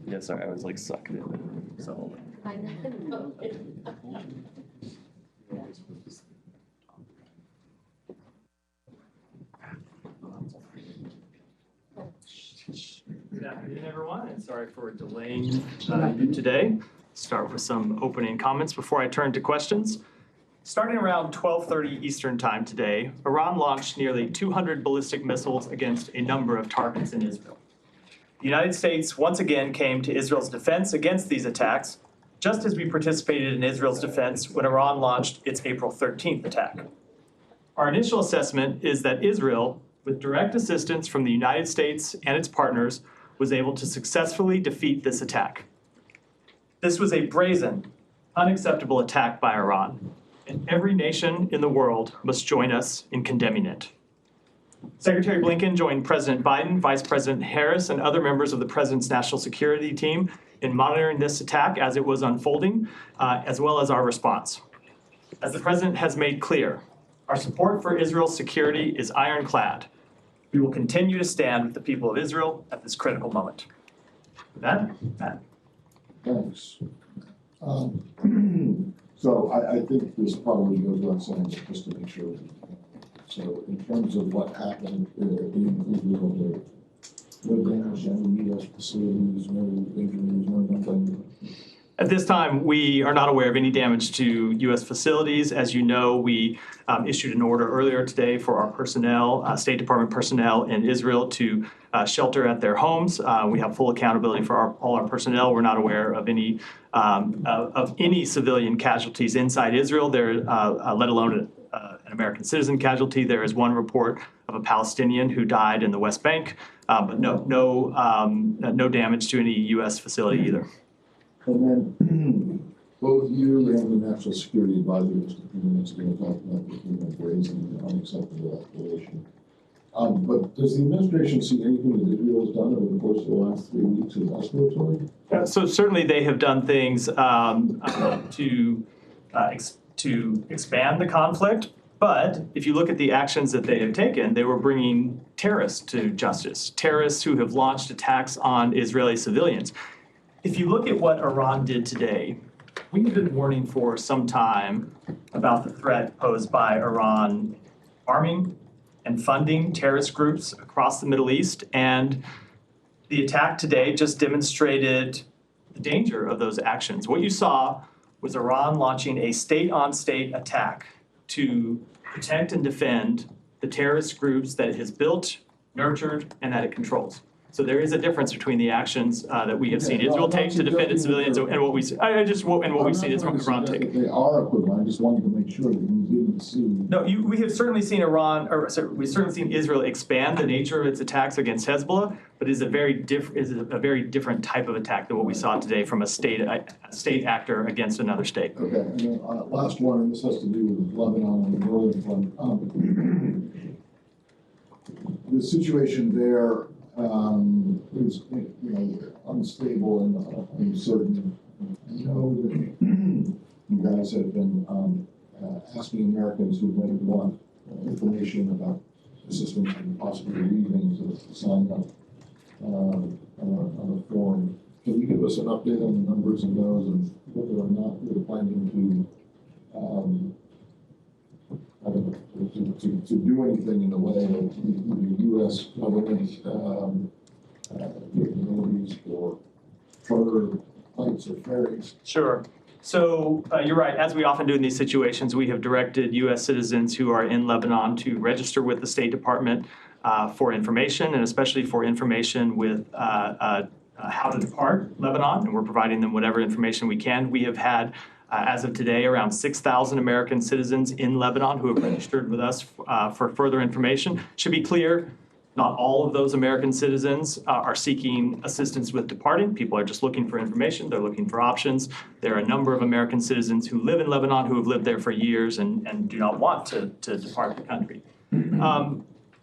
Yeah, sorry, I was like sucked in. So. Good afternoon, everyone, and sorry for delaying you today. Start with some opening comments before I turn to questions. Starting around 12:30 Eastern Time today, Iran launched nearly 200 ballistic missiles against a number of targets in Israel. The United States once again came to Israel's defense against these attacks, just as we participated in Israel's defense when Iran launched its April 13th attack. Our initial assessment is that Israel, with direct assistance from the United States and its partners, was able to successfully defeat this attack. This was a brazen, unacceptable attack by Iran, and every nation in the world must join us in condemning it. Secretary Blinken joined President Biden, Vice President Harris, and other members of the President's national security team in monitoring this attack as it was unfolding, as well as our response. As the President has made clear, our support for Israel's security is ironclad. We will continue to stand with the people of Israel at this critical moment. With that, Matt. Thanks. So I think this probably goes without saying, but just to make sure. So in terms of what happened in Israel, no damage to any U.S. facilities, no injuries, no nothing. At this time, we are not aware of any damage to U.S. facilities. As you know, we issued an order earlier today for our personnel, State Department personnel in Israel to shelter at their homes. We have full accountability for all our personnel. We're not aware of any civilian casualties inside Israel, let alone an American citizen casualty. There is one report of a Palestinian who died in the West Bank, but no damage to any U.S. facility either. And then both you and the National Security Advisor just a few minutes ago talked about the brazen and unacceptable escalation. But does the administration see anything that Israel has done over the course of the last 3 weeks as escalatory? So certainly they have done things to expand the conflict. But if you look at the actions that they have taken, they were bringing terrorists to justice, terrorists who have launched attacks on Israeli civilians. If you look at what Iran did today, we've been warning for some time about the threat posed by Iran arming and funding terrorist groups across the Middle East. And the attack today just demonstrated the danger of those actions. What you saw was Iran launching a state-on-state attack to protect and defend the terrorist groups that it has built, nurtured, and that it controls. So there is a difference between the actions that we have seen Israel take to defend its civilians and what we've seen Iran take. They are equivalent. I just wanted to make sure that you didn't see. No, we have certainly seen we've certainly seen Israel expand the nature of its attacks against Hezbollah, but it is a very different type of attack than what we saw today from a state actor against another state. Okay, and then last one, and this has to do with Lebanon and the northern front. The situation there is unstable and uncertain. I know that you guys have been asking Americans who may want information about assistance and possibly leaving to sign up on a form. Can you give us an update on the numbers of those and whether or not you're planning to do anything in the way of the U.S. government capabilities for further flights or ferries? Sure. So you're right. As we often do in these situations, we have directed U.S. citizens who are in Lebanon to register with the State Department for information, and especially for information with how to depart Lebanon, and we're providing them whatever information we can. We have had as of today, around 6,000 American citizens in Lebanon who have registered with us for further information. Should be clear, not all of those American citizens are seeking assistance with departing. People are just looking for information. They're looking for options. There are a number of American citizens who live in Lebanon who have lived there for years and do not want to depart the country.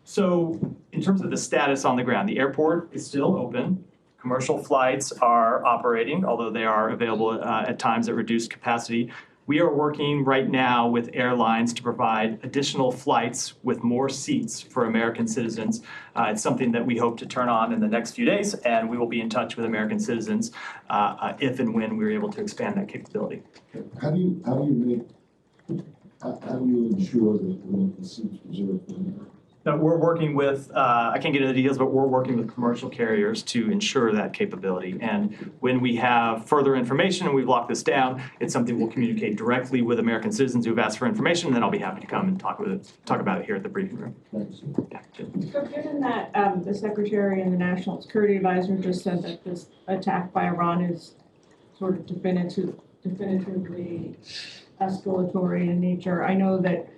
So in terms of the status on the ground, the airport is still open. Commercial flights are operating, although they are available at times at reduced capacity. We are working right now with airlines to provide additional flights with more seats for American citizens. It's something that we hope to turn on in the next few days, and we will be in touch with American citizens if and when we're able to expand that capability. How do you ensure that the seats reserved for America? No, we're working with, I can't get into the details, but we're working with commercial carriers to ensure that capability. And when we have further information and we've locked this down, it's something we'll communicate directly with American citizens who've asked for information, and then I'll be happy to come and talk about it here at the briefing room. Thanks. Yeah. So given that the Secretary and the National Security Advisor just said that this attack by Iran is sort of definitively escalatory in nature, I know that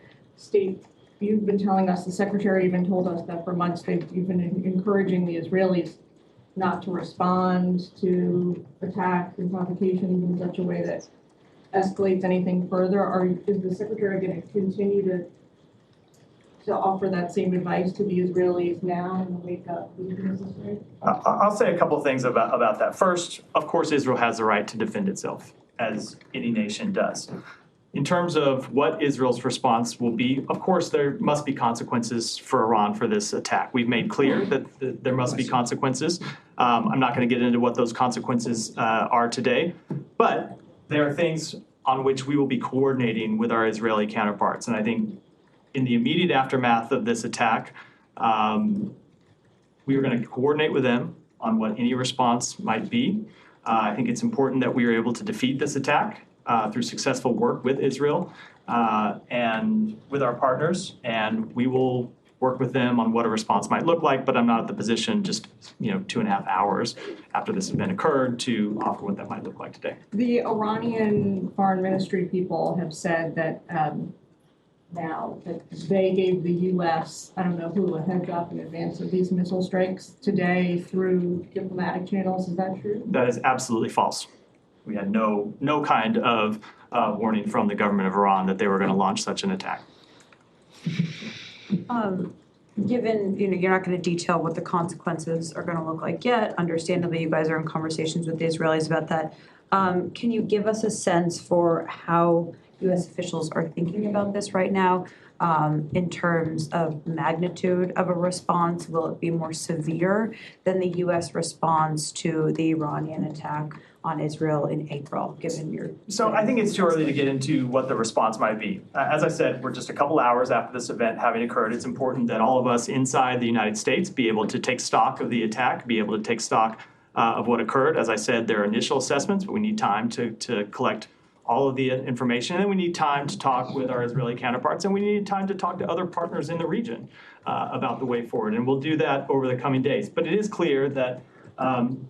you've been telling us, the Secretary even told us that for months you've been encouraging the Israelis not to respond to attacks and provocations in such a way that escalates anything further. Is the Secretary going to continue to offer that same advice to the Israelis now in the wake of the I'll say a couple of things about that. First, of course, Israel has the right to defend itself, as any nation does. In terms of what Israel's response will be, of course, there must be consequences for Iran for this attack. We've made clear that there must be consequences. I'm not going to get into what those consequences are today, but there are things on which we will be coordinating with our Israeli counterparts. And I think in the immediate aftermath of this attack, we are going to coordinate with them on what any response might be. I think it's important that we are able to defeat this attack through successful work with Israel and with our partners, and we will work with them on what a response might look like, but I'm not at the position just 2.5 hours after this event occurred to offer what that might look like today. The Iranian foreign ministry people have said that now that they gave the U.S., I don't know who, a heads up in advance of these missile strikes today through diplomatic channels. Is that true? That is absolutely false. We had no kind of warning from the government of Iran that they were going to launch such an attack. Given, you're not going to detail what the consequences are going to look like yet, understandably, you guys are in conversations with the Israelis about that. Can you give us a sense for how U.S. officials are thinking about this right now in terms of magnitude of a response? Will it be more severe than the U.S. response to the Iranian attack on Israel in April, given your... So I think it's too early to get into what the response might be. As I said, we're just a couple hours after this event having occurred. It's important that all of us inside the United States be able to take stock of the attack, be able to take stock of what occurred. As I said, there are initial assessments, but we need time to collect all of the information, and then we need time to talk with our Israeli counterparts, and we need time to talk to other partners in the region about the way forward, and we'll do that over the coming days. But it is clear that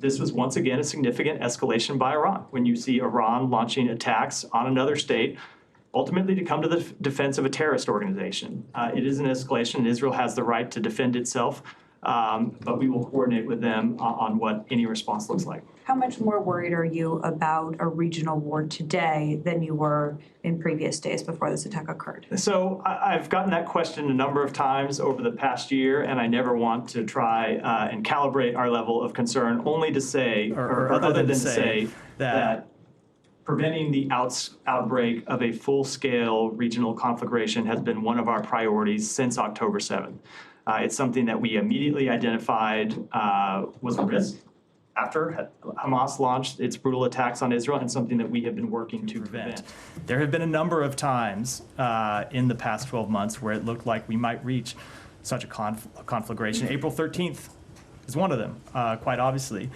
this was once again a significant escalation by Iran. When you see Iran launching attacks on another state, ultimately to come to the defense of a terrorist organization, it is an escalation, and Israel has the right to defend itself, but we will coordinate with them on what any response looks like. How much more worried are you about a regional war today than you were in previous days before this attack occurred? So I've gotten that question a number of times over the past year, and I never want to try and calibrate our level of concern, only to say, or other than to say that preventing the outbreak of a full-scale regional conflagration has been one of our priorities since October 7th. It's something that we immediately identified was a risk after Hamas launched its brutal attacks on Israel, and something that we have been working to prevent. There have been a number of times in the past 12 months where it looked like we might reach such a conflagration. April 13th is one of them, quite obviously.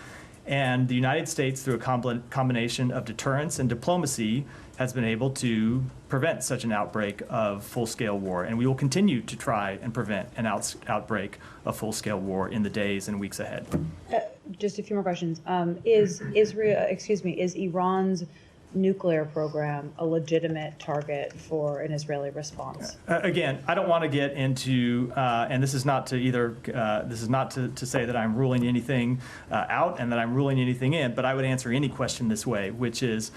And the United States, through a combination of deterrence and diplomacy, has been able to prevent such an outbreak of full-scale war. And we will continue to try and prevent an outbreak of full-scale war in the days and weeks ahead. Just a few more questions. Is Iran's nuclear program a legitimate target for an Israeli response? Again, I don't want to get into, and this is not to say that I'm ruling anything out and that I'm ruling anything in, but I would answer any question this way, which is,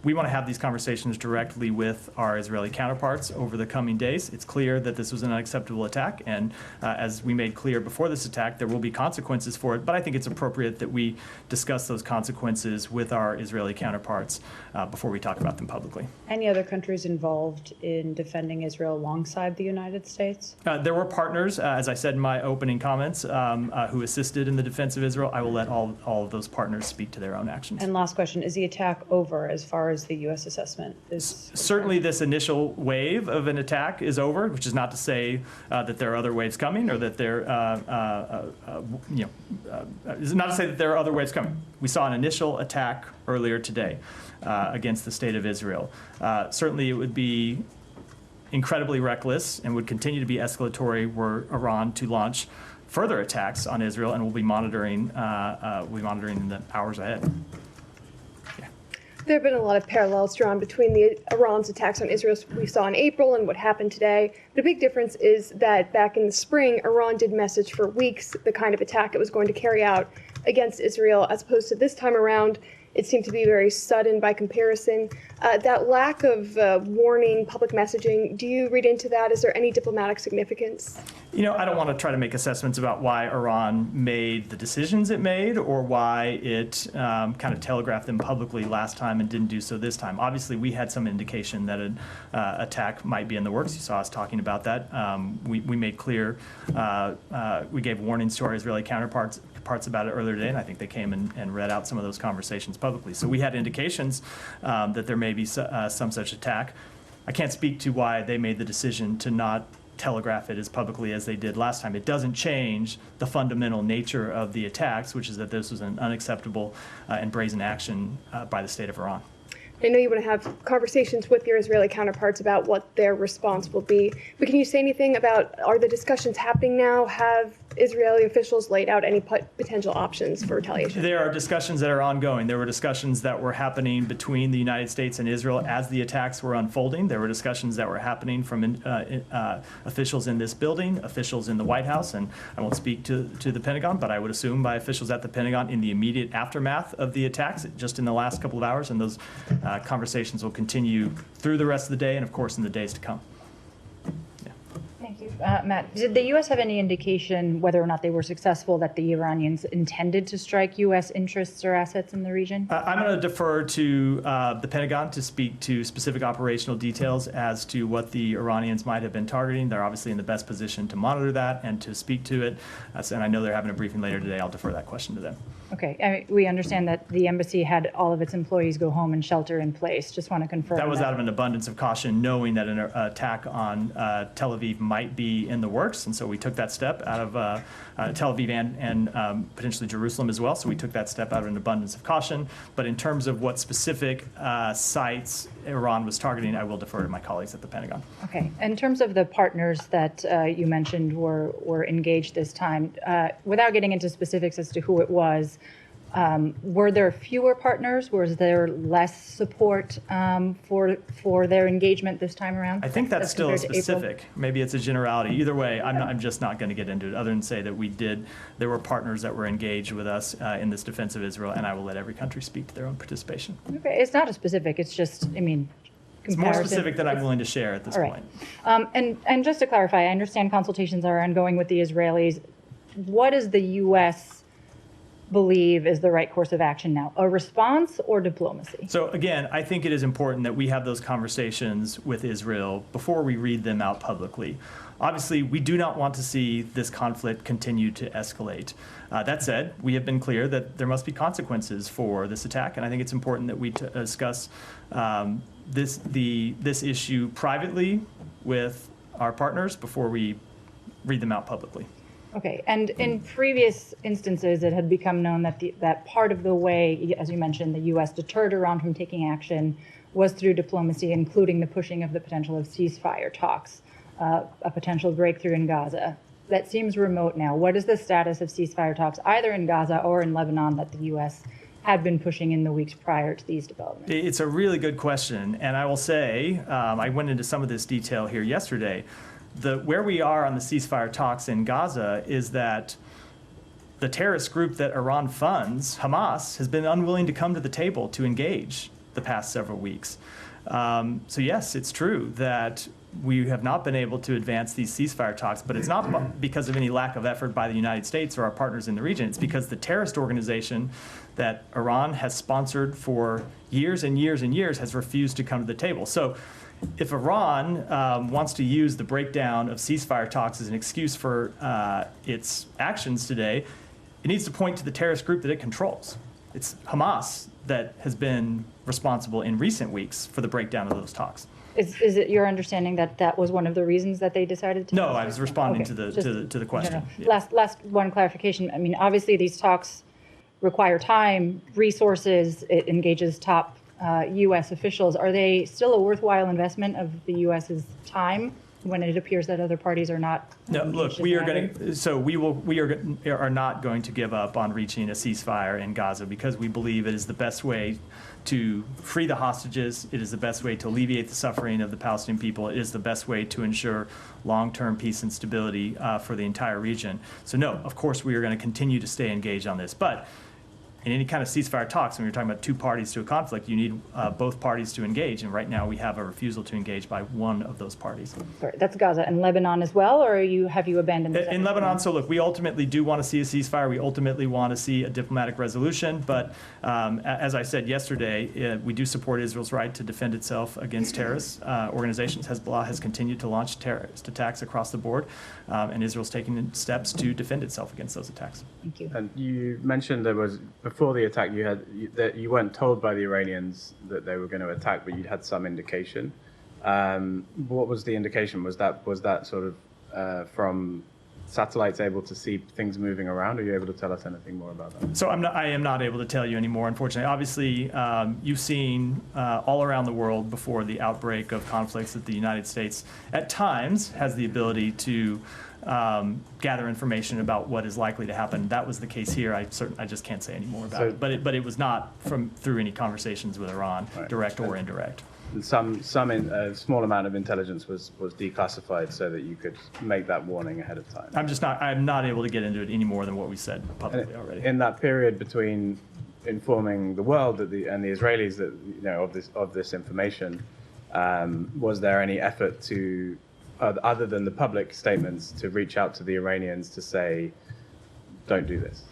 we want to have these conversations directly with our Israeli counterparts over the coming days. It's clear that this was an unacceptable attack, and as we made clear before this attack, there will be consequences for it, but I think it's appropriate that we discuss those consequences with our Israeli counterparts before we talk about them publicly. Any other countries involved in defending Israel alongside the United States? There were partners, as I said in my opening comments, who assisted in the defense of Israel. I will let all of those partners speak to their own actions. And last question, is the attack over as far as the U.S. assessment is? Certainly this initial wave of an attack is over, which is not to say that there are other waves coming, or that there, is not to say that there are other waves coming. We saw an initial attack earlier today against the state of Israel. Certainly it would be incredibly reckless and would continue to be escalatory were Iran to launch further attacks on Israel, and we'll be monitoring in the hours ahead. There have been a lot of parallels drawn between Iran's attacks on Israel we saw in April and what happened today. The big difference is that back in the spring, Iran did message for weeks the kind of attack it was going to carry out against Israel, as opposed to this time around. It seemed to be very sudden by comparison. That lack of warning, public messaging, do you read into that? Is there any diplomatic significance? You know, I don't want to try to make assessments about why Iran made the decisions it made, or why it kind of telegraphed them publicly last time and didn't do so this time. Obviously, we had some indication that an attack might be in the works. You saw us talking about that. We made clear, we gave warnings to our Israeli counterparts about it earlier today, and I think they came and read out some of those conversations publicly. So we had indications that there may be some such attack. I can't speak to why they made the decision to not telegraph it as publicly as they did last time. It doesn't change the fundamental nature of the attacks, which is that this was an unacceptable and brazen action by the state of Iran. I know you want to have conversations with your Israeli counterparts about what their response will be, but can you say anything about, are the discussions happening now? Have Israeli officials laid out any potential options for retaliation? There are discussions that are ongoing. There were discussions that were happening between the United States and Israel as the attacks were unfolding. There were discussions that were happening from officials in this building, officials in the White House, and I won't speak to the Pentagon, but I would assume by officials at the Pentagon in the immediate aftermath of the attacks, just in the last couple of hours, and those conversations will continue through the rest of the day and, of course, in the days to come. Thank you. Matt, did the U.S. have any indication whether or not they were successful that the Iranians intended to strike U.S. interests or assets in the region? I'm going to defer to the Pentagon to speak to specific operational details as to what the Iranians might have been targeting. They're obviously in the best position to monitor that and to speak to it. And I know they're having a briefing later today. I'll defer that question to them. Okay. I mean, we understand that the embassy had all of its employees go home and shelter in place. Just want to confirm that was out of an abundance of caution, knowing that an attack on Tel Aviv might be in the works, and so we took that step out of Tel Aviv and potentially Jerusalem as well. So we took that step out of an abundance of caution. But in terms of what specific sites Iran was targeting, I will defer to my colleagues at the Pentagon. Okay. In terms of the partners that you mentioned were engaged this time, without getting into specifics as to who it was, were there fewer partners? Was there less support for their engagement this time around? I think that's still a specific. Maybe it's a generality. Either way, I'm just not going to get into it, other than say that there were partners that were engaged with us in this defense of Israel, and I will let every country speak to their own participation. Okay, it's not a specific. It's just, I mean, it's more specific than I'm willing to share at this point. And just to clarify, I understand consultations are ongoing with the Israelis. What does the U.S. believe is the right course of action now, a response or diplomacy? So again, I think it is important that we have those conversations with Israel before we read them out publicly. Obviously, we do not want to see this conflict continue to escalate. That said, we have been clear that there must be consequences for this attack, and I think it's important that we discuss this issue privately with our partners before we read them out publicly. Okay, and in previous instances, it had become known that that part of the way, as you mentioned, the U.S. deterred Iran from taking action was through diplomacy, including the pushing of the potential of ceasefire talks, a potential breakthrough in Gaza. That seems remote now. What is the status of ceasefire talks, either in Gaza or in Lebanon, that the U.S. had been pushing in the weeks prior to these developments? It's a really good question, and I will say, I went into some of this detail here yesterday. Where we are on the ceasefire talks in Gaza is that the terrorist group that Iran funds, Hamas, has been unwilling to come to the table to engage the past several weeks. So yes, it's true that we have not been able to advance these ceasefire talks, but it's not because of any lack of effort by the United States or our partners in the region. It's because the terrorist organization that Iran has sponsored for years and years and years has refused to come to the table. So if Iran wants to use the breakdown of ceasefire talks as an excuse for its actions today, it needs to point to the terrorist group that it controls. It's Hamas that has been responsible in recent weeks for the breakdown of those talks. Is it your understanding that that was one of the reasons that they decided to? No, I was responding Okay, to the question. Yeah. Last one clarification. I mean, obviously these talks require time, resources. It engages top U.S. officials. Are they still a worthwhile investment of the U.S.'s time when it appears that other parties are not? No, look, we are not going to give up on reaching a ceasefire in Gaza because we believe it is the best way to free the hostages. It is the best way to alleviate the suffering of the Palestinian people. It is the best way to ensure long-term peace and stability for the entire region. So no, of course we are going to continue to stay engaged on this. But in any kind of ceasefire talks, when you're talking about two parties to a conflict, you need both parties to engage. And right now we have a refusal to engage by one of those parties. Sorry, that's Gaza and Lebanon as well, or have you abandoned the in Lebanon? So look, we ultimately do want to see a ceasefire. We ultimately want to see a diplomatic resolution. But as I said yesterday, we do support Israel's right to defend itself against terrorist organizations. Hezbollah has continued to launch terrorist attacks across the board, and Israel's taking steps to defend itself against those attacks. Thank you. And you mentioned there was, before the attack, that you weren't told by the Iranians that they were going to attack, but you'd had some indication. What was the indication? Was that sort of from satellites able to see things moving around? Are you able to tell us anything more about that? So I am not able to tell you anymore, unfortunately. Obviously, you've seen all around the world before the outbreak of conflicts that the United States at times has the ability to gather information about what is likely to happen. That was the case here. I just can't say any more about it. But it was not through any conversations with Iran, right, direct or indirect. Some small amount of intelligence was declassified so that you could make that warning ahead of time. I'm not able to get into it any more than what we said publicly already. In that period between informing the world and the Israelis that of this information, was there any effort to, other than the public statements, to reach out to the Iranians to say, don't do this?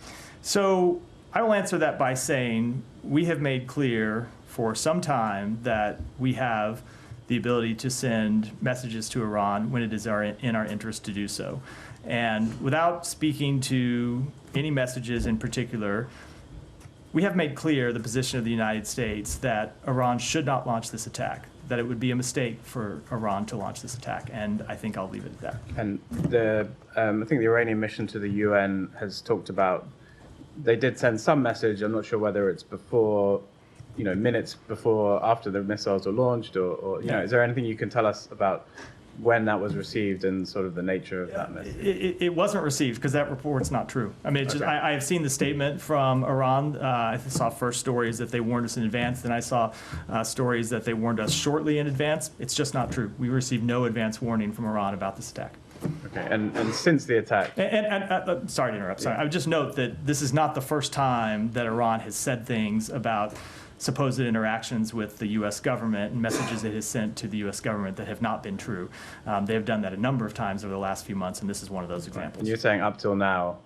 So I will answer that by saying we have made clear for some time that we have the ability to send messages to Iran when it is in our interest to do so. And without speaking to any messages in particular, we have made clear the position of the United States that Iran should not launch this attack, that it would be a mistake for Iran to launch this attack, and I think I'll leave it at that. And I think the Iranian mission to the UN has talked about, they did send some message, I'm not sure whether it's before, minutes before, after the missiles were launched, or is there anything you can tell us about when that was received and sort of the nature of that message? It wasn't received because that report's not true. I mean, I have seen the statement from Iran. I saw first stories that they warned us in advance, then I saw stories that they warned us shortly in advance. It's just not true. We received no advance warning from Iran about this attack. Okay, and since the attack... And sorry to interrupt. Sorry. I would just note that this is not the first time that Iran has said things about supposed interactions with the U.S. government and messages it has sent to the U.S. government that have not been true. They have done that a number of times over the last few months, and this is one of those examples. And you're saying up till now,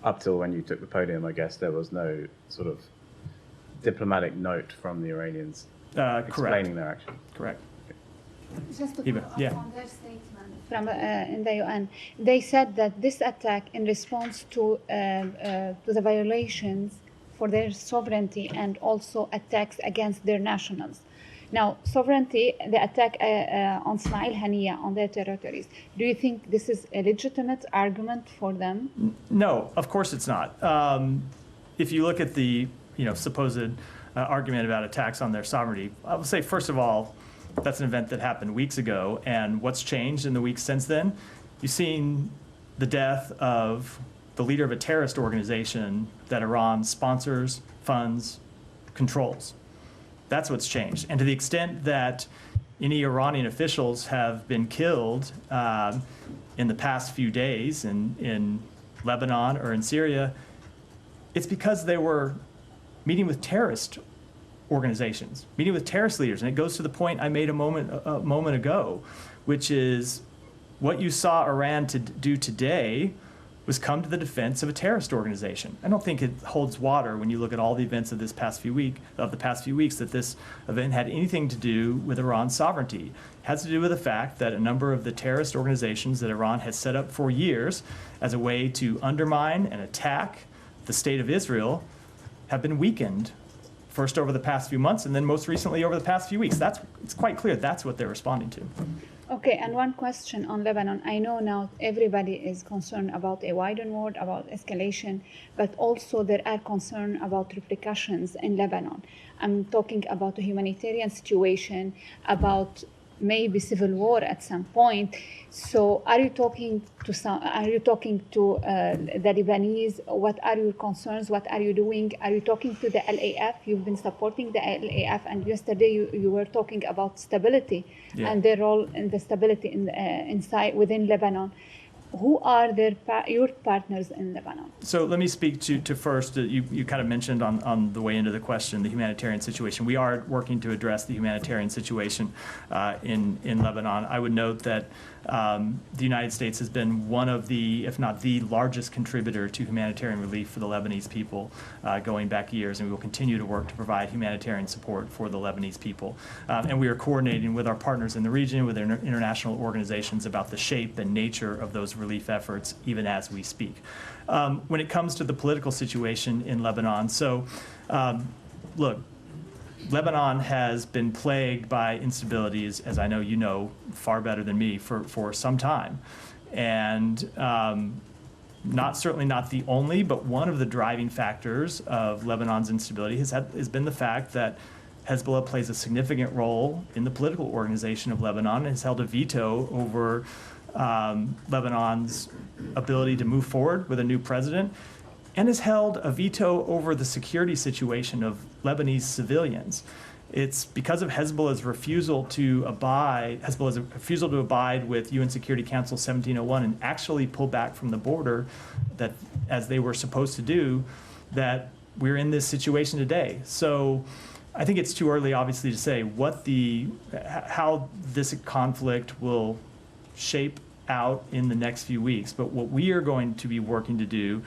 up till when you took the podium, I guess, there was no sort of diplomatic note from the Iranians explaining their action? Correct. Just to Eva, follow up yeah. on their statement from in the UN, they said that this attack in response to the violations for their sovereignty and also attacks against their nationals. Now, sovereignty, the attack on Ismail Haniyeh on their territories, do you think this is a legitimate argument for them? No, of course it's not. If you look at the supposed argument about attacks on their sovereignty, I would say, first of all, that's an event that happened weeks ago, and what's changed in the weeks since then? You've seen the death of the leader of a terrorist organization that Iran sponsors, funds, controls. That's what's changed. And to the extent that any Iranian officials have been killed in the past few days in Lebanon or in Syria, it's because they were meeting with terrorist organizations, meeting with terrorist leaders. And it goes to the point I made a moment ago, which is what you saw Iran to do today was come to the defense of a terrorist organization. I don't think it holds water when you look at all the events of the past few weeks that this event had anything to do with Iran's sovereignty. It has to do with the fact that a number of the terrorist organizations that Iran has set up for years as a way to undermine and attack the state of Israel have been weakened, first over the past few months and then most recently over the past few weeks. It's quite clear that's what they're responding to. Okay, and one question on Lebanon. I know now everybody is concerned about a widened war, about escalation, but also there are concerns about repercussions in Lebanon. I'm talking about the humanitarian situation, about maybe civil war at some point. So are you talking to the Lebanese? What are your concerns? What are you doing? Are you talking to the LAF? You've been supporting the LAF, and yesterday you were talking about stability and their role in the stability inside within Lebanon. Who are your partners in Lebanon? So let me speak to first, you kind of mentioned on the way into the question, the humanitarian situation. We are working to address the humanitarian situation in Lebanon. I would note that the United States has been one of the, if not the largest contributor to humanitarian relief for the Lebanese people going back years, and we will continue to work to provide humanitarian support for the Lebanese people. And we are coordinating with our partners in the region, with international organizations about the shape and nature of those relief efforts, even as we speak. When it comes to the political situation in Lebanon, look, Lebanon has been plagued by instabilities, as I know you know far better than me, for some time. And certainly not the only, but one of the driving factors of Lebanon's instability has been the fact that Hezbollah plays a significant role in the political organization of Lebanon and has held a veto over Lebanon's ability to move forward with a new president, and has held a veto over the security situation of Lebanese civilians. It's because of Hezbollah's refusal to abide with UN Security Council 1701 and actually pull back from the border, that as they were supposed to do, that we're in this situation today. So I think it's too early, obviously, to say how this conflict will shape out in the next few weeks. But what we are going to be working to do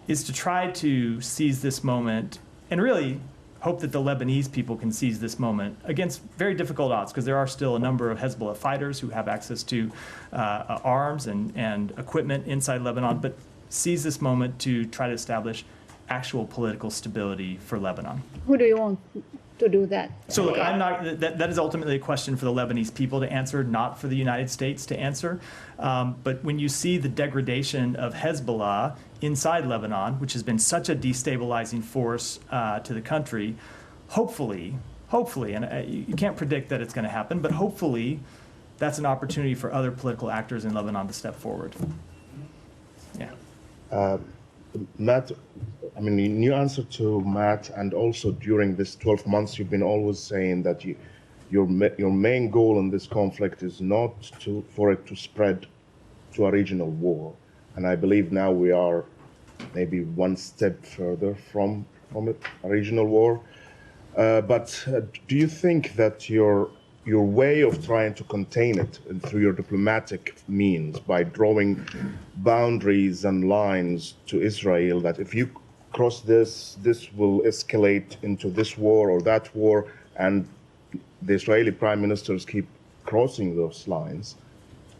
is to try to seize this moment and really hope that the Lebanese people can seize this moment against very difficult odds, because there are still a number of Hezbollah fighters who have access to arms and equipment inside Lebanon, but seize this moment to try to establish actual political stability for Lebanon. Who do you want to do that? So look, that is ultimately a question for the Lebanese people to answer, not for the United States to answer. But when you see the degradation of Hezbollah inside Lebanon, which has been such a destabilizing force to the country, hopefully, and you can't predict that it's going to happen, but hopefully that's an opportunity for other political actors in Lebanon to step forward. Yeah. Matt, I mean, in your answer to Matt, and also during this 12 months, you've been always saying that your main goal in this conflict is not for it to spread to a regional war. And I believe now we are maybe one step further from a regional war. But do you think that your way of trying to contain it through your diplomatic means, by drawing boundaries and lines to Israel, that if you cross this will escalate into this war or that war, and the Israeli prime ministers keep crossing those lines,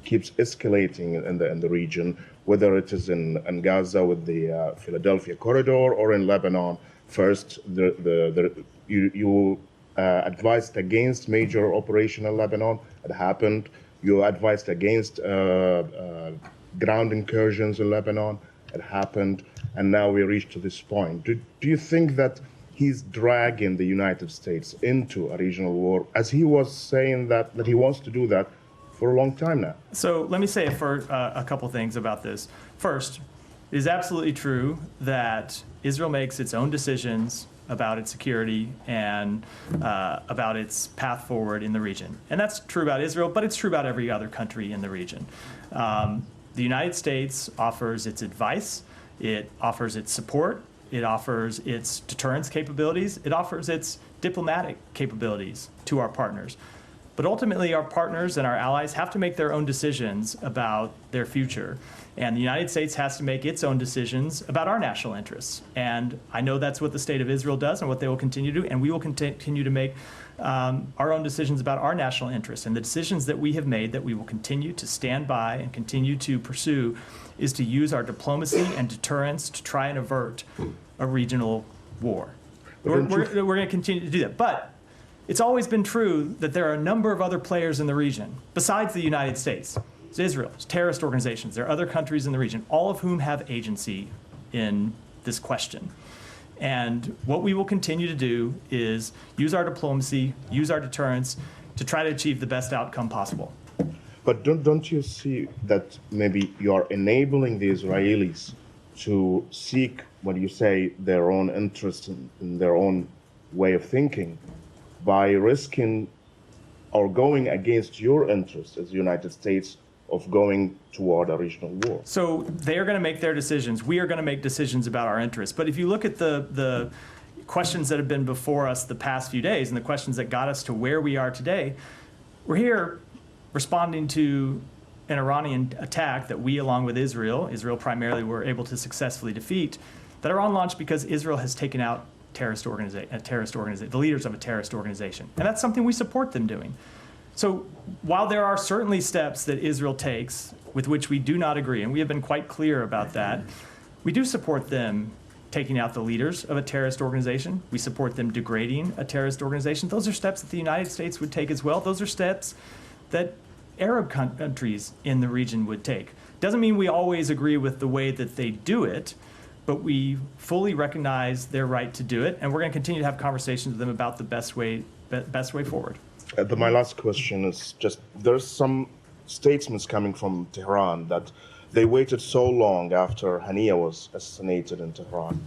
keeps escalating in the region, whether it is in Gaza with the Philadelphia corridor or in Lebanon? First, you advised against major operation in Lebanon. It happened. You advised against ground incursions in Lebanon. It happened. And now we reached to this point. Do you think that he's dragging the United States into a regional war, as he was saying that he wants to do that for a long time now? So let me say a couple things about this. First, it is absolutely true that Israel makes its own decisions about its security and about its path forward in the region. And that's true about Israel, but it's true about every other country in the region. The United States offers its advice, it offers its support, it offers its deterrence capabilities, it offers its diplomatic capabilities to our partners. But ultimately, our partners and our allies have to make their own decisions about their future. And the United States has to make its own decisions about our national interests. And I know that's what the State of Israel does and what they will continue to do. And we will continue to make our own decisions about our national interests. And the decisions that we have made that we will continue to stand by and continue to pursue is to use our diplomacy and deterrence to try and avert a regional war. We're going to continue to do that. But it's always been true that there are a number of other players in the region besides the United States. It's Israel, it's terrorist organizations, there are other countries in the region, all of whom have agency in this question. And what we will continue to do is use our diplomacy, use our deterrence to try to achieve the best outcome possible. But don't you see that maybe you are enabling the Israelis to seek, what you say, their own interest in their own way of thinking by risking or going against your interest as the United States of going toward a regional war? So they are going to make their decisions. We are going to make decisions about our interests. But if you look at the questions that have been before us the past few days and the questions that got us to where we are today, we're here responding to an Iranian attack that we, along with Israel primarily, were able to successfully defeat, that Iran launched because Israel has taken out the leaders of a terrorist organization. And that's something we support them doing. So while there are certainly steps that Israel takes with which we do not agree, and we have been quite clear about that, we do support them taking out the leaders of a terrorist organization. We support them degrading a terrorist organization. Those are steps that the United States would take as well. Those are steps that Arab countries in the region would take. Doesn't mean we always agree with the way that they do it, but we fully recognize their right to do it, and we're going to continue to have conversations with them about the best way forward. My last question is just, there's some statements coming from Tehran that they waited so long after Hania was assassinated in Tehran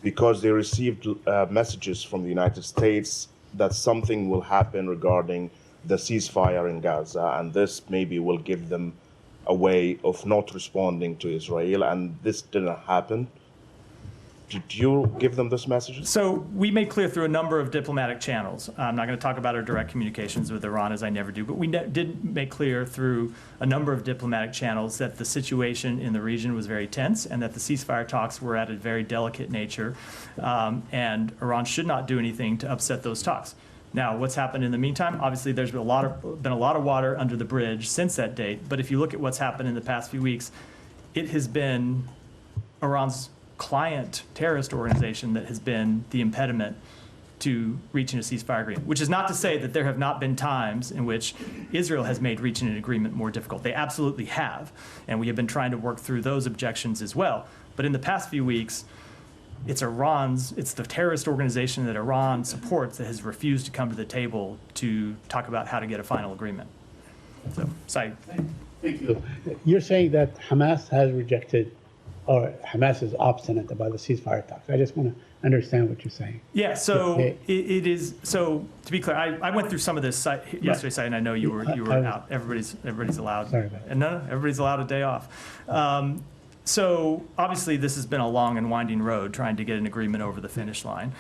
because they received messages from the United States that something will happen regarding the ceasefire in Gaza, and this maybe will give them a way of not responding to Israel, and this didn't happen. Did you give them this message? So we made clear through a number of diplomatic channels. I'm not going to talk about our direct communications with Iran, as I never do, but we did make clear through a number of diplomatic channels that the situation in the region was very tense and that the ceasefire talks were at a very delicate nature, and Iran should not do anything to upset those talks. Now, what's happened in the meantime? Obviously, there's been a lot of water under the bridge since that date, but if you look at what's happened in the past few weeks, it has been Iran's client terrorist organization that has been the impediment to reaching a ceasefire agreement, which is not to say that there have not been times in which Israel has made reaching an agreement more difficult. They absolutely have, and we have been trying to work through those objections as well. But in the past few weeks, it's the terrorist organization that Iran supports that has refused to come to the table to talk about how to get a final agreement. So, Saeed. Thank you. You're saying that Hamas has rejected, or Hamas is obstinate about the ceasefire talks. I just want to understand what you're saying. Yeah, so it is. So to be clear, I went through some of this yesterday, Saeed, and I know you were out. Everybody's allowed. Sorry about that. And no, everybody's allowed a day off. So obviously, this has been a long and winding road trying to get an agreement over the finish line.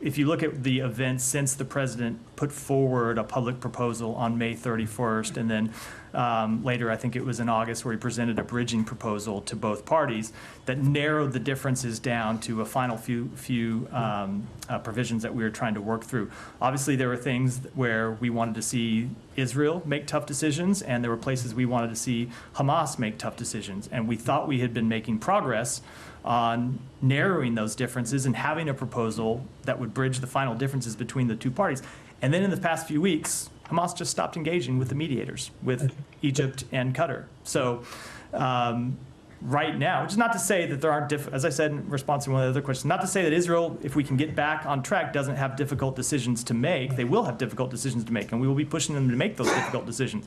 If you look at the events since the president put forward a public proposal on May 31st, and then later, I think it was in August, where he presented a bridging proposal to both parties that narrowed the differences down to a final few provisions that we were trying to work through. Obviously, there were things where we wanted to see Israel make tough decisions, and there were places we wanted to see Hamas make tough decisions. And we thought we had been making progress on narrowing those differences and having a proposal that would bridge the final differences between the two parties. And then in the past few weeks, Hamas just stopped engaging with the mediators, with Egypt and Qatar. So right now, which is not to say that there aren't, as I said in response to one of the other questions, not to say that Israel, if we can get back on track, doesn't have difficult decisions to make. They will have difficult decisions to make, and we will be pushing them to make those difficult decisions.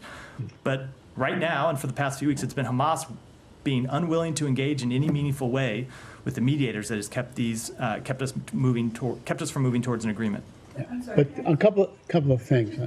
But right now, and for the past few weeks, it's been Hamas being unwilling to engage in any meaningful way with the mediators that has kept us from moving towards an agreement. Yeah. But a couple of things.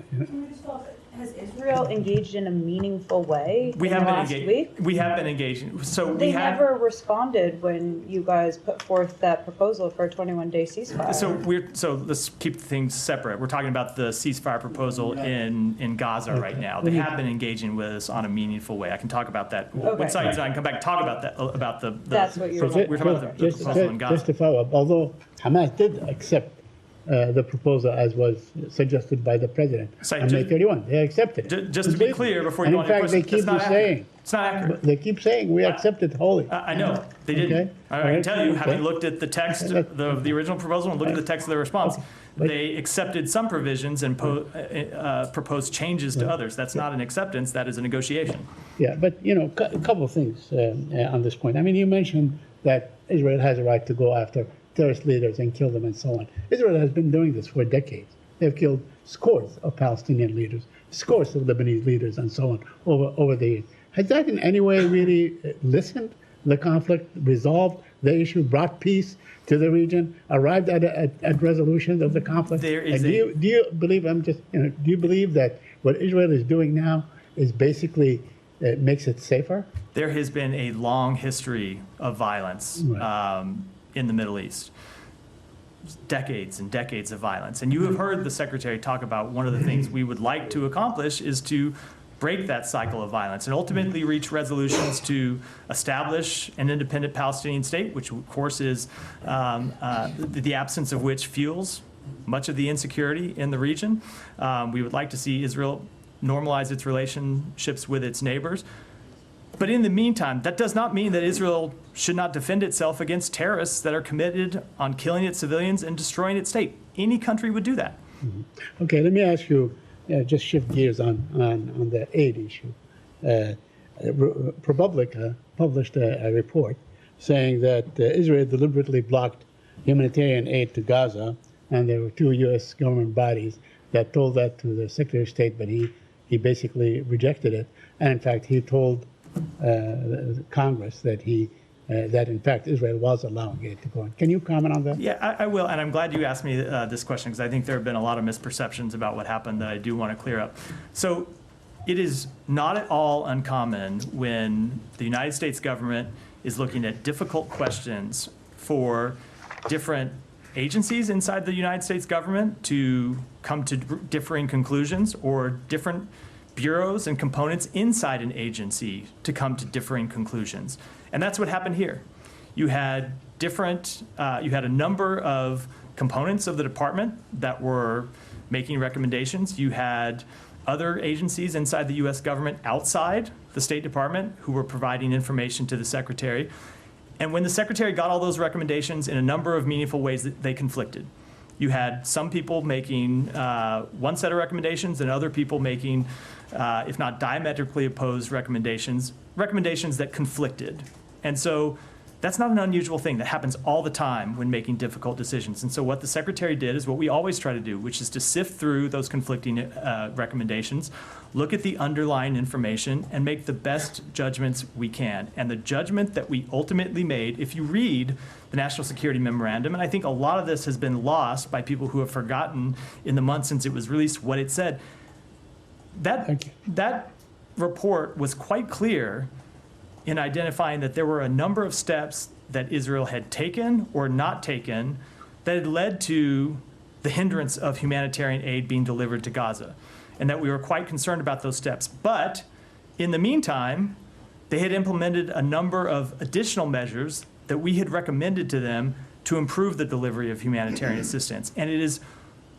Has Israel engaged in a meaningful way We in have the been last engaged. week? We have been engaging. So They we have. never responded when you guys put forth that proposal for a 21-day ceasefire. So let's keep things separate. We're talking about the ceasefire proposal in Gaza right now. They have been engaging with us on a meaningful way. I can talk about that. Okay. When sides I can come back and talk about that, about the. That's what you're we're talking about the proposal in Gaza. Just to follow up, although Hamas did accept the proposal as was suggested by the president Sorry, on May ju- 31, they accepted it. Just to be clear, before you And go in on your fact, they question, keep that's not saying, accurate. It's not accurate. they keep saying we accept it wholly. I know, they didn't. Okay. I can tell you, having Okay. looked at the text, the original proposal and looked at the text of the response, But- they accepted some provisions and proposed changes to others. That's not an acceptance, that is a negotiation. Yeah, but a couple of things on this point. I mean, you mentioned that Israel has a right to go after terrorist leaders and kill them and so on. Israel has been doing this for decades. They've killed scores of Palestinian leaders, scores of Lebanese leaders, and so on over the years. Has that in any way really lessened the conflict, resolved the issue, brought peace to the region, arrived at resolution of the conflict? There is And do you believe? Do you believe that what Israel is doing now is basically makes it safer? There has been a long history of violence in the Middle East. Decades and decades of violence. And you have heard the Secretary talk about one of the things we would like to accomplish is to break that cycle of violence and ultimately reach resolutions to establish an independent Palestinian state, which of course is the absence of which fuels much of the insecurity in the region. We would like to see Israel normalize its relationships with its neighbors. But in the meantime, that does not mean that Israel should not defend itself against terrorists that are committed on killing its civilians and destroying its state. Any country would do that. Okay, let me ask you, just shift gears on the aid issue. ProPublica published a report saying that Israel deliberately blocked humanitarian aid to Gaza, and there were two U.S. government bodies that told that to the Secretary of State, but he basically rejected it. And in fact, he told Congress that that in fact Israel was allowing it to go on. Can you comment on that? Yeah, I will, and I'm glad you asked me this question because I think there have been a lot of misperceptions about what happened that I do want to clear up. So it is not at all uncommon when the United States government is looking at difficult questions for different agencies inside the United States government to come to differing conclusions, or different bureaus and components inside an agency to come to differing conclusions. And that's what happened here. You had a number of components of the department that were making recommendations. You had other agencies inside the U.S. government outside the State Department who were providing information to the Secretary. And when the Secretary got all those recommendations, in a number of meaningful ways, they conflicted. You had some people making one set of recommendations and other people making, if not diametrically opposed recommendations that conflicted. And so that's not an unusual thing. That happens all the time when making difficult decisions. And so what the Secretary did is what we always try to do, which is to sift through those conflicting recommendations, look at the underlying information, and make the best judgments we can. And the judgment that we ultimately made, if you read the National Security Memorandum, and I think a lot of this has been lost by people who have forgotten in the months since it was released what it said, that report was quite clear in identifying that there were a number of steps that Israel had taken or not taken that had led to the hindrance of humanitarian aid being delivered to Gaza, and that we were quite concerned about those steps. But in the meantime, they had implemented a number of additional measures that we had recommended to them to improve the delivery of humanitarian assistance. And it is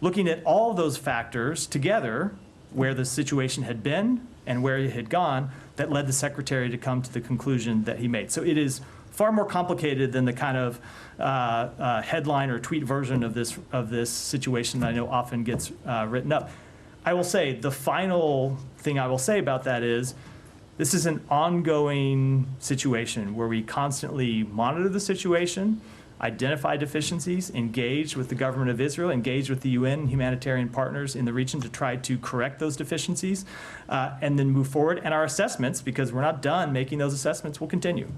looking at all those factors together, where the situation had been and where it had gone, that led the Secretary to come to the conclusion that he made. So it is far more complicated than the kind of headline or tweet version of this situation that I know often gets written up. I will say, the final thing I will say about that is, this is an ongoing situation where we constantly monitor the situation, identify deficiencies, engage with the government of Israel, engage with the UN and humanitarian partners in the region to try to correct those deficiencies, and then move forward. And our assessments, because we're not done making those assessments, will continue.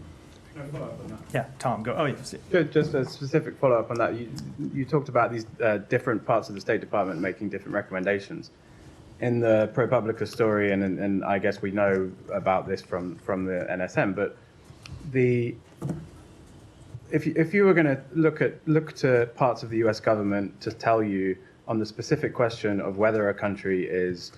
Can I follow up on that? Yeah, Tom, go. Oh, yes. Just a specific follow-up on that. You talked about these different parts of the State Department making different recommendations. in the ProPublica story, and I guess we know about this from the NSM, but if you were going to look to parts of the U.S. government to tell you on the specific question of whether a country is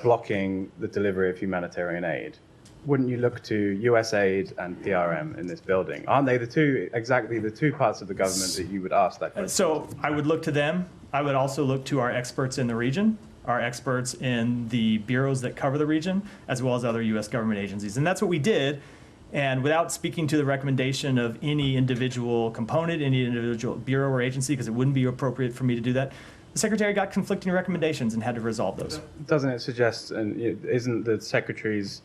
blocking the delivery of humanitarian aid, wouldn't you look to USAID and PRM in this building? Aren't they exactly the two parts of the government that you would ask that question? So I would look to them. I would also look to our experts in the region, our experts in the bureaus that cover the region, as well as other U.S. government agencies. And that's what we did. And without speaking to the recommendation of any individual component, any individual bureau or agency, because it wouldn't be appropriate for me to do that, the Secretary got conflicting recommendations and had to resolve those. Doesn't it suggest, and isn't the Secretary's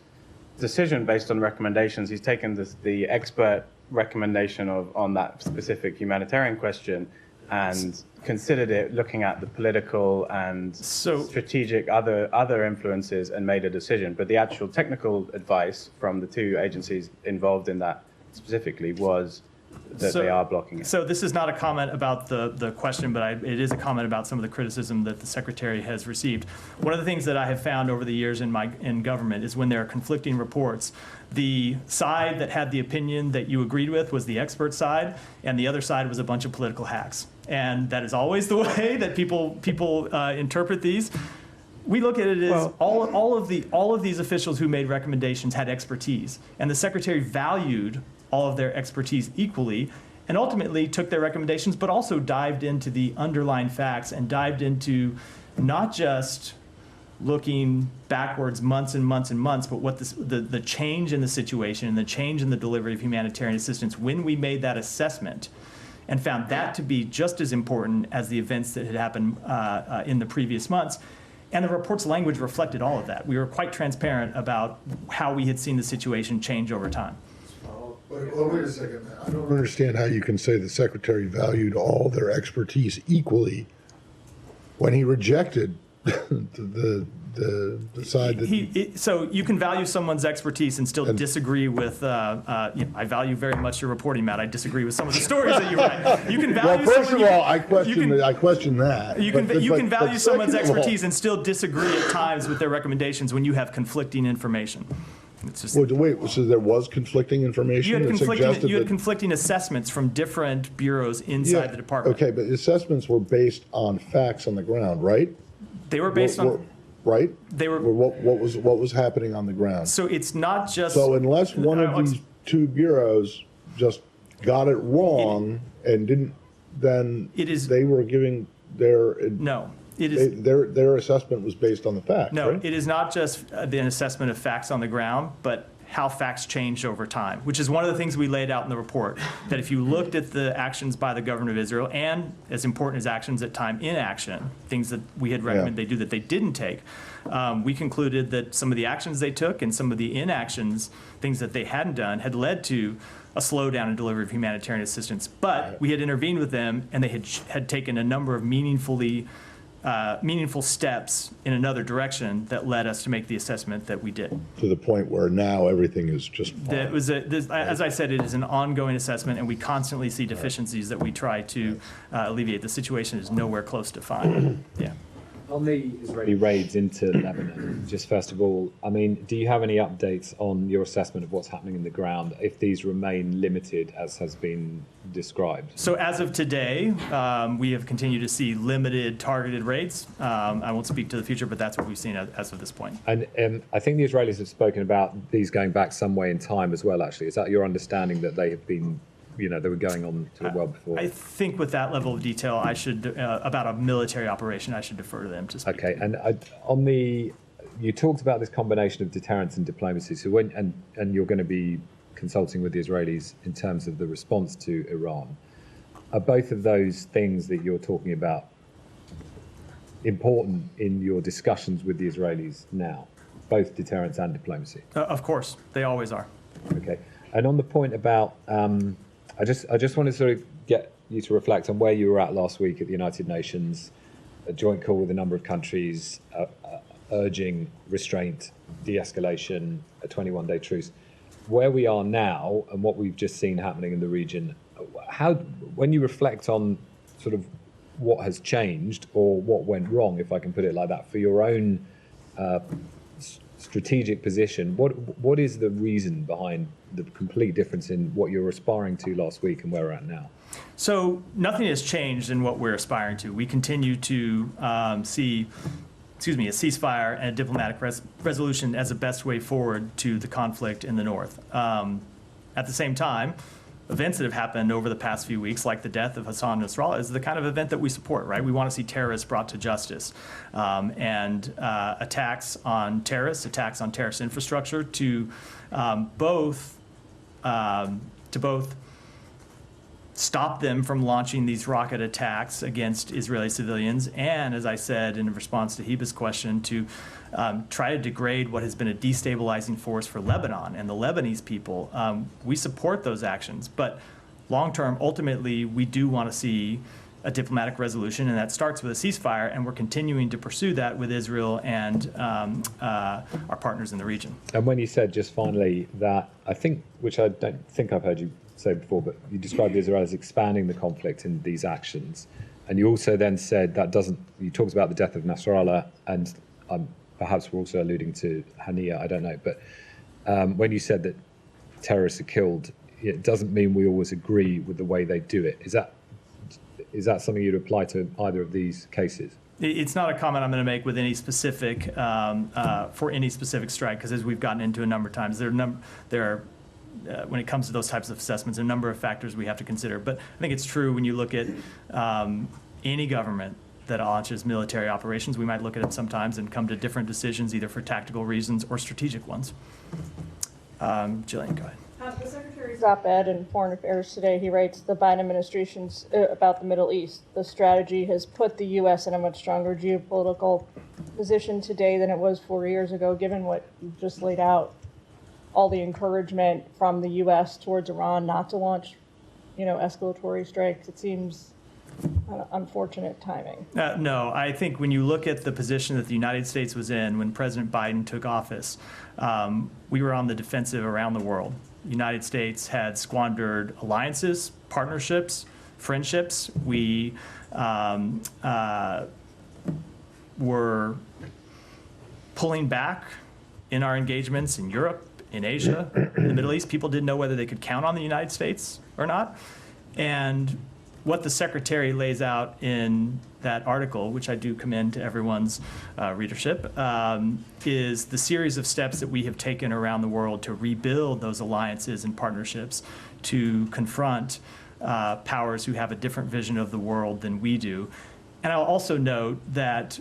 decision based on recommendations? He's taken the expert recommendation on that specific humanitarian question and considered it looking at the political and strategic other influences and made a decision. But the actual technical advice from the two agencies involved in that specifically was that they are blocking it. So this is not a comment about the question, but it is a comment about some of the criticism that the Secretary has received. One of the things that I have found over the years in government is when there are conflicting reports, the side that had the opinion that you agreed with was the expert side, and the other side was a bunch of political hacks. And that is always the way that people interpret these. We look at it as all of these officials who made recommendations had expertise, and the Secretary valued all of their expertise equally, and ultimately took their recommendations, but also dived into the underlying facts and dived into not just looking backwards months and months and months, but what the change in the situation and the change in the delivery of humanitarian assistance when we made that assessment, and found that to be just as important as the events that had happened in the previous months. And the report's language reflected all of that. We were quite transparent about how we had seen the situation change over time. Wait a second. I don't understand how you can say the Secretary valued all their expertise equally when he rejected the side that... So you can value someone's expertise and still disagree with, I value very much your reporting, Matt. I disagree with some of the stories that you write. You can value well, first of all, I question that. You can value someone's expertise and still disagree at times with their recommendations when you have conflicting information. It's just, wait, so there was conflicting information you had conflicting assessments from different bureaus inside the department. Okay, but assessments were based on facts on the ground, right? They were based on... Right? They were... What was happening on the ground? So it's not just... So unless one of these two bureaus just got it wrong and didn't, then they were giving their... No. It is, their assessment was based on the facts, no, right? It is not just an assessment of facts on the ground, but how facts changed over time, which is one of the things we laid out in the report, that if you looked at the actions by the government of Israel, and as important as actions at time inaction, things that we had recommended they do that they didn't take, we concluded that some of the actions they took and some of the inactions, things that they hadn't done, had led to a slowdown in delivery of humanitarian assistance. But we had intervened with them, and they had taken a number of meaningful steps in another direction that led us to make the assessment that we did. To the point where now everything is just fine. As I said, it is an ongoing assessment, and we constantly see deficiencies that we try to alleviate. The situation is nowhere close to fine. Yeah. On the Israeli raids into Lebanon, just first of all, I mean, do you have any updates on your assessment of what's happening in the ground, if these remain limited as has been described? So as of today, we have continued to see limited targeted raids. I won't speak to the future, but that's what we've seen as of this point. And I think the Israelis have spoken about these going back some way in time as well, actually. Is that your understanding that they have been, they were going on to the well before? I think with that level of detail, I should, about a military operation, I should defer to them to speak. Okay, and you talked about this combination of deterrence and diplomacy. So and you're going to be consulting with the Israelis in terms of the response to Iran. Are both of those things that you're talking about important in your discussions with the Israelis now? Both deterrence and diplomacy? Of course, they always are. Okay, and on the point about, I just want to sort of get you to reflect on where you were at last week at the United Nations, a joint call with a number of countries urging restraint, de-escalation, a 21-day truce. Where we are now and what we've just seen happening in the region, when you reflect on sort of what has changed or what went wrong, if I can put it like that, for your own strategic position. What is the reason behind the complete difference in what you were aspiring to last week and where we're at now? So nothing has changed in what we're aspiring to. We continue to see a ceasefire and a diplomatic resolution as the best way forward to the conflict in the north. At the same time, events that have happened over the past few weeks, like the death of Hassan Nasrallah, is the kind of event that we support, right? We want to see terrorists brought to justice. Attacks on terrorist infrastructure to both stop them from launching these rocket attacks against Israeli civilians, and, as I said in response to Heba's question, to try to degrade what has been a destabilizing force for Lebanon and the Lebanese people. We support those actions, but long-term, ultimately, we do want to see a diplomatic resolution, and that starts with a ceasefire, and we're continuing to pursue that with Israel and our partners in the region. And when you said just finally that, I think, which I don't think I've heard you say before, but you described Israel as expanding the conflict in these actions. And you also then said that you talked about the death of Nasrallah, and perhaps we're also alluding to Hania, I don't know. But when you said that terrorists are killed, it doesn't mean we always agree with the way they do it. Is that something you'd apply to either of these cases? It's not a comment I'm going to make with any specific, for any specific strike, because as we've gotten into a number of times, when it comes to those types of assessments, a number of factors we have to consider. But I think it's true when you look at any government that launches military operations, we might look at it sometimes and come to different decisions, either for tactical reasons or strategic ones. Jillian, go ahead. The Secretary's op-ed in Foreign Affairs today, he writes, the Biden administration's about the Middle East. The strategy has put the U.S. in a much stronger geopolitical position today than it was 4 years ago, given what you just laid out. All the encouragement from the U.S. towards Iran not to launch, escalatory strikes. It seems unfortunate timing. No, I think when you look at the position that the United States was in when President Biden took office, we were on the defensive around the world. The United States had squandered alliances, partnerships, friendships. We were pulling back in our engagements in Europe, in Asia, in the Middle East. People didn't know whether they could count on the United States or not. And what the Secretary lays out in that article, which I do commend to everyone's readership, is the series of steps that we have taken around the world to rebuild those alliances and partnerships, to confront powers who have a different vision of the world than we do. And I'll also note that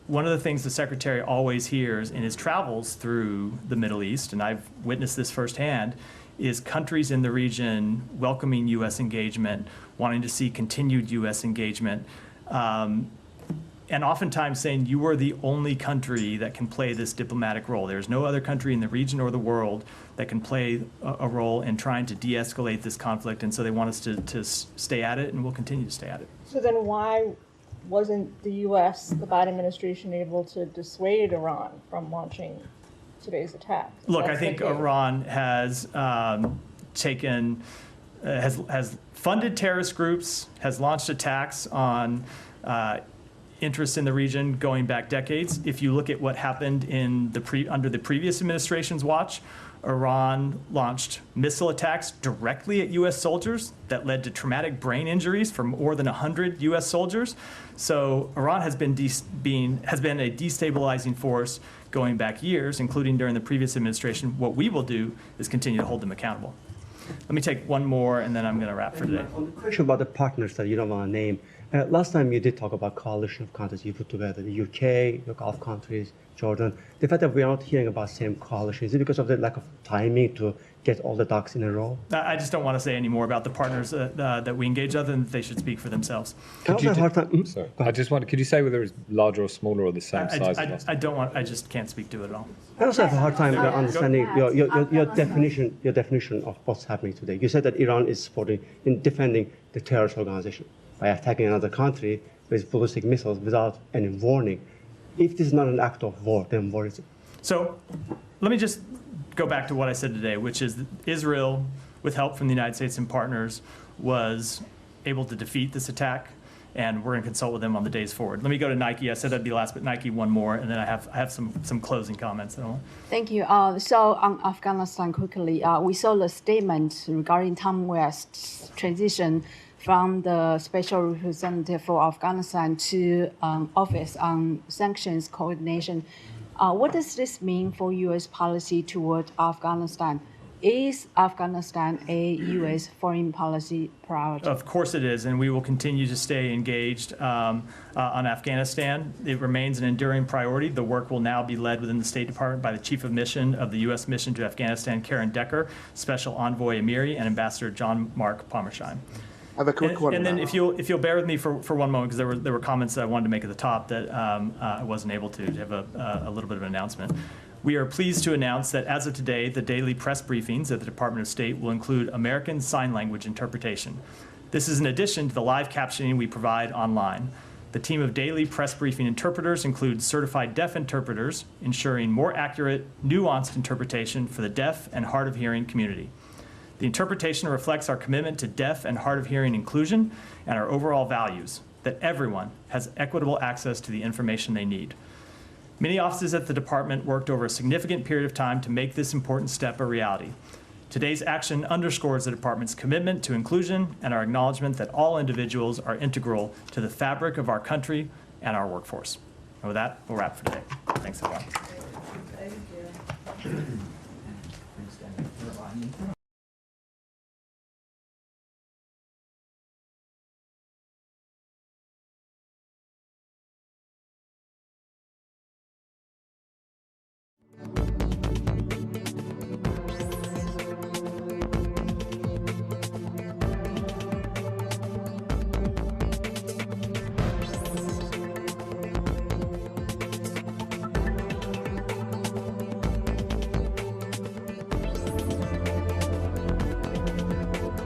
one of the things the Secretary always hears in his travels through the Middle East, and I've witnessed this firsthand, is countries in the region welcoming U.S. engagement, wanting to see continued U.S. engagement, and oftentimes saying you are the only country that can play this diplomatic role. There's no other country in the region or the world that can play a role in trying to de-escalate this conflict, and so they want us to stay at it, and we'll continue to stay at it. So then why wasn't the U.S., the Biden administration, able to dissuade Iran from launching today's attack? Look, I think Iran has has funded terrorist groups, has launched attacks on interests in the region going back decades. If you look at what happened in under the previous administration's watch, Iran launched missile attacks directly at U.S. soldiers that led to traumatic brain injuries for more than 100 U.S. soldiers. So Iran has been a destabilizing force going back years, including during the previous administration. What we will do is continue to hold them accountable. Let me take one more, and then I'm going to wrap for today. On the question about the partners that you don't want to name, last time you did talk about coalition of countries you put together, the UK, the Gulf countries, Jordan. The fact that we are not hearing about the same coalition, is it because of the lack of timing to get all the ducks in a row? I just don't want to say any more about the partners that we engage, other than they should speak for themselves. Sorry, I just wonder, could you say whether it's larger or smaller or the same size? I just can't speak to it at all. I also have a hard time understanding your definition of what's happening today. You said that Iran is supporting in defending the terrorist organization by attacking another country with ballistic missiles without any warning. If this is not an act of war, then what is it? So let me just go back to what I said today, which is that Israel, with help from the United States and partners, was able to defeat this attack. and we're going to consult with them on the days forward. Let me go to Nike. I said that'd be last, but Nike one more, and then I have some closing comments. Thank you. So on Afghanistan quickly, we saw the statement regarding Tom West's transition from the Special Representative for Afghanistan to Office on Sanctions Coordination. What does this mean for U.S. policy toward Afghanistan? Is Afghanistan a U.S. foreign policy priority? Of course it is, and we will continue to stay engaged on Afghanistan. It remains an enduring priority. The work will now be led within the State Department by the Chief of Mission of the U.S. Mission to Afghanistan, Karen Decker, Special Envoy Amiri, and Ambassador John Mark Palmersheim. I have a quick one. And then if you'll bear with me for one moment, because there were comments that I wanted to make at the top that I wasn't able to have a little bit of an announcement. We are pleased to announce that as of today, the daily press briefings at the Department of State will include American Sign Language interpretation. This is in addition to the live captioning we provide online. The team of daily press briefing interpreters includes certified deaf interpreters, ensuring more accurate, nuanced interpretation for the deaf and hard of hearing community. The interpretation reflects our commitment to deaf and hard of hearing inclusion and our overall values, that everyone has equitable access to the information they need. Many offices at the department worked over a significant period of time to make this important step a reality. Today's action underscores the department's commitment to inclusion and our acknowledgement that all individuals are integral to the fabric of our country and our workforce. And with that, we'll wrap for today. Thanks, everyone. Thank you.